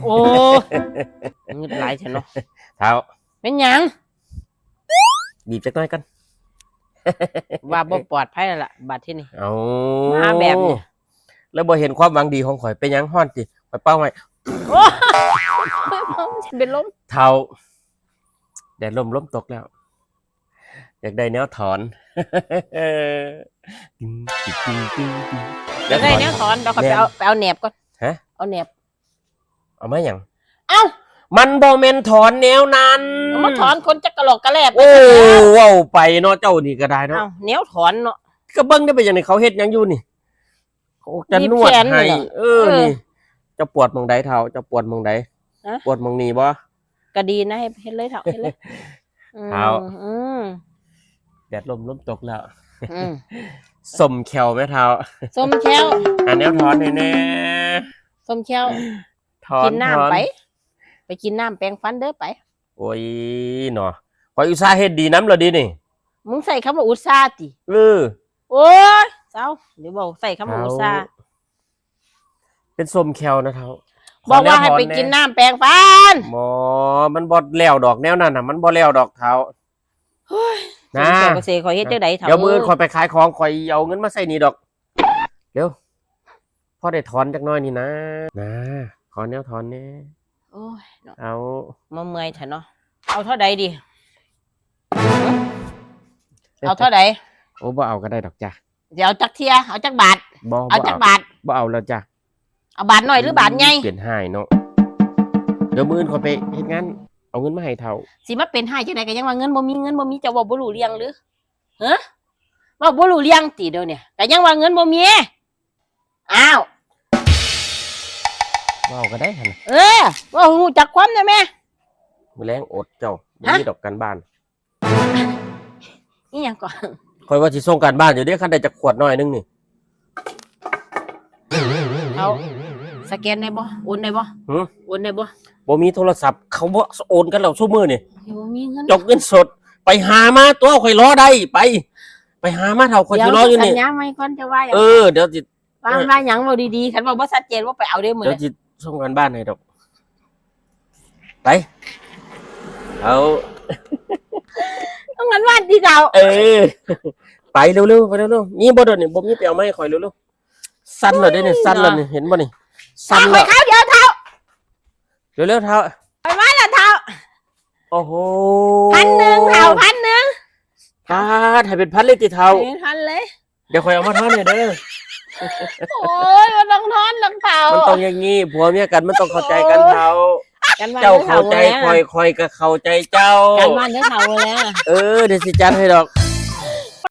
โอ้เงินหลายฉันเนาะ เท้า เป็นหยัง บีบจักหน่อยกัน ว่าบ่ปลอดภัยแล้วล่ะบัดที่นี่ เอา มาแบบนี้ แล้วบ่เห็นความหวังดีของข่อยเป็นหยังฮ้อนสิข่อยเป้าไว้ โอ้ฉันเป็นลม เท้าแดดลมตกแล้ว อยากได้แนวถอน แล้วได้แนวถอนเดี๋ยวเขาไปเอาแหนบก่อน ฮะ เอาแหนบ เอามาหยัง เอ้า มันบ่แม่นถอนแนวนั้น เอามาถอนคนจะกระโหลกกระแลบ โอ้เว้าไปเนาะเจ้านี่ก็ได้เนาะ เอ้าแนวถอนเนาะ ก็เบิ่งได้ไปอย่างนี้เขาเฮ็ดหยังอยู่นี่เขาจะนวด มีแขน ให้ เหรอ นี่จะปวดหมองใดเท้าจะปวดหมองใด ฮะ ปวดหมองนี้บ่ ก็ดีนะให้เฮ็ดเลยเถอะเฮ็ดเลย เท้า อืม แดดลมตกแล้ว อืม สมแขวแม่เท้า ส้มแค้ว อันแนวถอนแน่ ส้มแค้ว ๆถอน กิน ถอน น้ำไป ไปกินน้ำแปรงฟันเด้อไป โอ้ยเนาะข่อยอุตส่าห์เฮ็ดดีน้ำแล้วดินี่ มึงใส่คำว่าอุตส่าห์ติ เออ โอ้ยเจ้าเดี๋ยวบอกใส่คำว่าอุตส่าห์ เป็นสมแขวนะเท้า บอกว่าให้ไปกินน้ำแปรงฟัน บ่มันบ่แล้วดอกแนวนั้นน่ะมันบ่แล้วดอกเท้านะ เจ้าก็เสขอยเฮ็ดจังได๋เถา เดี๋ยวมื้อข่อยไปขายของข่อยเอาเงินมาใส่นี่ดอกเร็วพอได้ถอนจักหน่อยนี่นะขอแนวถอนแน่ โอ้ยเนาะ เอา มาเมื่อยเถอะเนาะเอาเท่าใดดิเอาเท่าใด โอ้บ่เอาก็ได้ดอกจ้ะ เดี๋ยวเอาจักเทียเอาจักบาท บ่ เอาจักบาท บ่เอาแล้วจ้ะ เอาบาทหน่อยหรือบาทใหญ่ เปลี่ยนให้เนาะเดี๋ยวมื้อข่อยไปเฮ็ดงานเอาเงินมาให้เฒ่า สิมาเป็นให้จังได๋ก็ยังว่าเงินบ่มีจะเว้าบ่รู้เรื่องหรือฮะเว้าบ่รู้เรื่องติเดี๋ยวเนี่ยก็ยังว่าเงินบ่มีอ้าว บ่เอาก็ได้หั่นน่ะ ว่าฮู้จักความได้แม่ มื้อแลงอดเจ้าบ่ ฮะ มีดอกกันบ้าน อีหยังก่อน ข่อยว่าสิส่งการบ้านอยู่เด้คันได้จักขวดน้อยนึงนี่ เอาสแกนได้บ่โอนได้บ่ หึ โอนได้บ่ บ่มีโทรศัพท์เขาบ่โอนกันแล้วซุมื้อนี่ บ่มีเงิน จกเงินสด ไปหามาตัวข่อยรอได้ไปหามาเฒ่าข่อยสิรออยู่นี่ สัญญาไว้ก่อนจะว่า เดี๋ยวสิ ว่าหยังเว้าดีๆคันว่าบ่ชัดเจนว่าไปเอาเด้อมื้อ เดี๋ยว นี้ สิส่งการบ้านให้ดอกไปเอา ต้องงั้นว่าดีเจ้า ไปเร็วๆไปเร็วๆนี่บ่โดนนี่บ่มีไปเอามาให้ข่อยเร็วๆสั่นแล้วเด้นี่สั่นแล้วนี่เห็นบ่นี่สั่น ไป แล้ว ข้าวเดียวเท่า เร็วๆเท้า ไปมาแล้วเท่า โอ้โห 1,000เท่า1,000 พาดให้เป็นพันเลยติเท้า พันเลย เดี๋ยวข่อยเอามาทอนให้เด้อ โอ้ยมันต้องทอนต้องเท่า มันต้องอย่างงี้ผัวเมียกันมันต้องเข้าใจกันเท้า กันบ้าน เจ้าเข้าใจข่อยก็เข้าใจเจ้า กันบ้านเด้อเท่าแล้ว เดี๋ยวสิจัดให้ดอก